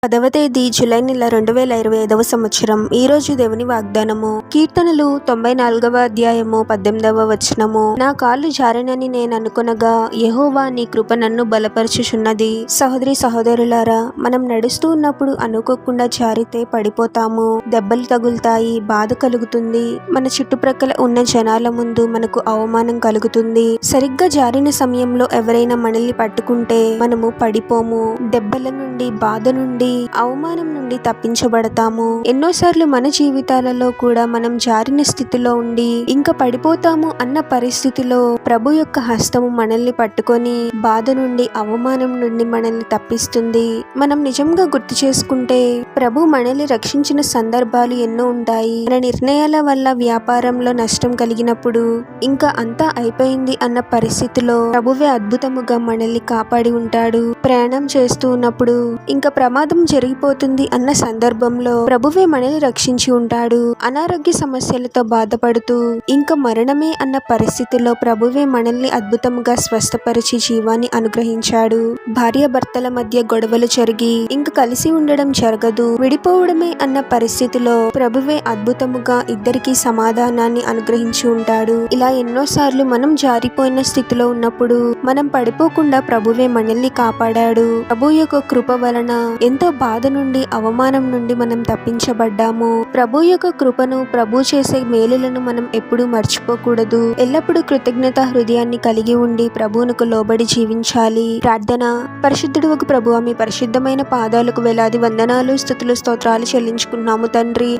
10వ తేదీ జూలై నెల 2025వ సంవత్సరం. ఈ రోజు దేవుని వాగ్దానము. కీర్తనలు 94వ అధ్యాయము 18వ వచనము. నా కాళ్ళు జారినని నేను అనుకొనగా యెహోవా నీ కృప నన్ను బలపరచుచున్నది. సహోదరి సహోదరులారా, మనం నడుస్తూ ఉన్నప్పుడు అనుకోకుండా జారితే పడిపోతాము, దెబ్బలు తగులుతాయి, బాధ కలుగుతుంది, మన చుట్టుప్రక్కల ఉన్న జనాల ముందు మనకు అవమానం కలుగుతుంది. సరిగ్గా జారిన సమయంలో ఎవరైనా మనల్ని పట్టుకుంటే మనము పడిపోము, దెబ్బల నుండి, బాధ నుండి, అవమానం నుండి తప్పించబడతాము. ఎన్నోసార్లు మన జీవితాలలో కూడా మనం జారిన స్థితిలో ఉండి ఇంకా పడిపోతాము అన్న పరిస్థితిలో ప్రభు యొక్క హస్తము మనల్ని పట్టుకొని బాధ నుండి, అవమానం నుండి మనల్ని తప్పిస్తుంది. మనం నిజంగా గుర్తు చేసుకుంటే ప్రభు మనల్ని రక్షించిన సందర్భాలు ఎన్నో ఉంటాయి. మన నిర్ణయాల వల్ల వ్యాపారంలో నష్టం కలిగినప్పుడు, ఇంకా అంతా అయిపోయింది అన్న పరిస్థితిలో ప్రభువే అద్భుతముగా మనల్ని కాపాడి ఉంటాడు. ప్రయాణం చేస్తూ ఉన్నప్పుడు ఇంకా ప్రమాదం జరిగిపోతుంది అన్న సందర్భంలో ప్రభువే మనల్ని రక్షించి ఉంటాడు. అనారోగ్య సమస్యలతో బాధపడుతూ ఇంకా మరణమే అన్న పరిస్థితిలో ప్రభువే మనల్ని అద్భుతంగా స్వస్థపరిచి జీవాన్ని అనుగ్రహించాడు. భార్య భర్తల మధ్య గొడవలు జరిగి ఇంకా కలిసి ఉండడం జరగదు, విడిపోవడమే అన్న పరిస్థితిలో ప్రభువే అద్భుతముగా ఇద్దరికి సమాధానాన్ని అనుగ్రహించి ఉంటాడు. ఇలా ఎన్నోసార్లు మనం జారిపోయిన స్థితిలో ఉన్నప్పుడు మనం పడిపోకుండా ప్రభువే మనల్ని కాపాడాడు. ప్రభు యొక్క కృప వలన ఎంతో బాధ నుండి, అవమానం నుండి మనం తప్పించబడ్డాము. ప్రభు యొక్క కృపను, ప్రభు చేసే మేలులను మనం ఎప్పుడూ మర్చిపోకూడదు. ఎల్లప్పుడూ కృతజ్ఞత హృదయాన్ని కలిగి ఉండి ప్రభువునకు లోబడి జీవించాలి. ప్రార్థన. పరిశుద్ధుడు ఒక ప్రభువా, మీ పరిశుద్ధమైన పాదాలకు వేలాది వందనాలు, స్తుతులు, స్తోత్రాలు చెల్లించుకున్నాము తండ్రి.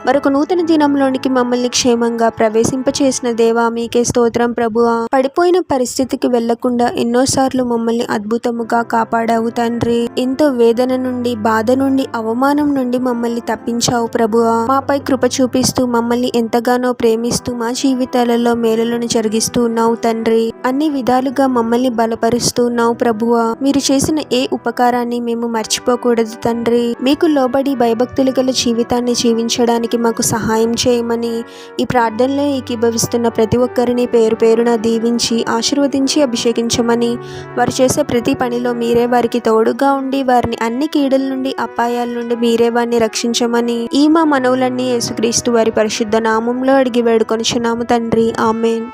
మరొక నూతన దినంలోనికి మమ్మల్ని క్షేమంగా ప్రవేశింపచేసిన దేవా, మీకే స్తోత్రం ప్రభువా. పడిపోయిన పరిస్థితికి వెళ్లకుండా ఎన్నోసార్లు మమ్మల్ని అద్భుతముగా కాపాడావు తండ్రి. ఎంతో వేదన నుండి, బాధ నుండి, అవమానం నుండి మమ్మల్ని తప్పించావు ప్రభువా. మాపై కృప చూపిస్తూ మమ్మల్ని ఎంతగానో ప్రేమిస్తూ మా జీవితాలలో మేలులను జరిగిస్తూ ఉన్నావు తండ్రి. అన్ని విధాలుగా మమ్మల్ని బలపరుస్తూ ఉన్నావు ప్రభువా. మీరు చేసిన ఏ ఉపకారాన్ని మేము మర్చిపోకూడదు తండ్రి. మీకు లోబడి భయభక్తులు గల జీవితాన్ని జీవించడానికి మాకు సహాయం చేయమని ఈ ప్రార్థనలో ఏకీభవిస్తున్న ప్రతి ఒక్కరిని పేరు పేరున దీవించి ఆశీర్వదించి అభిషేకించమని, వారు చేసే ప్రతి పనిలో మీరే వారికి తోడుగా ఉండి వారిని అన్ని కీడుల నుండి, అపాయాల నుండి మీరే వారిని రక్షించమని ఈ మా మనవులన్నీ యేసుక్రీస్తు వారి పరిశుద్ధ నామంలో అడిగి వేడుకొనుచున్నాము తండ్రి. ఆమేన్.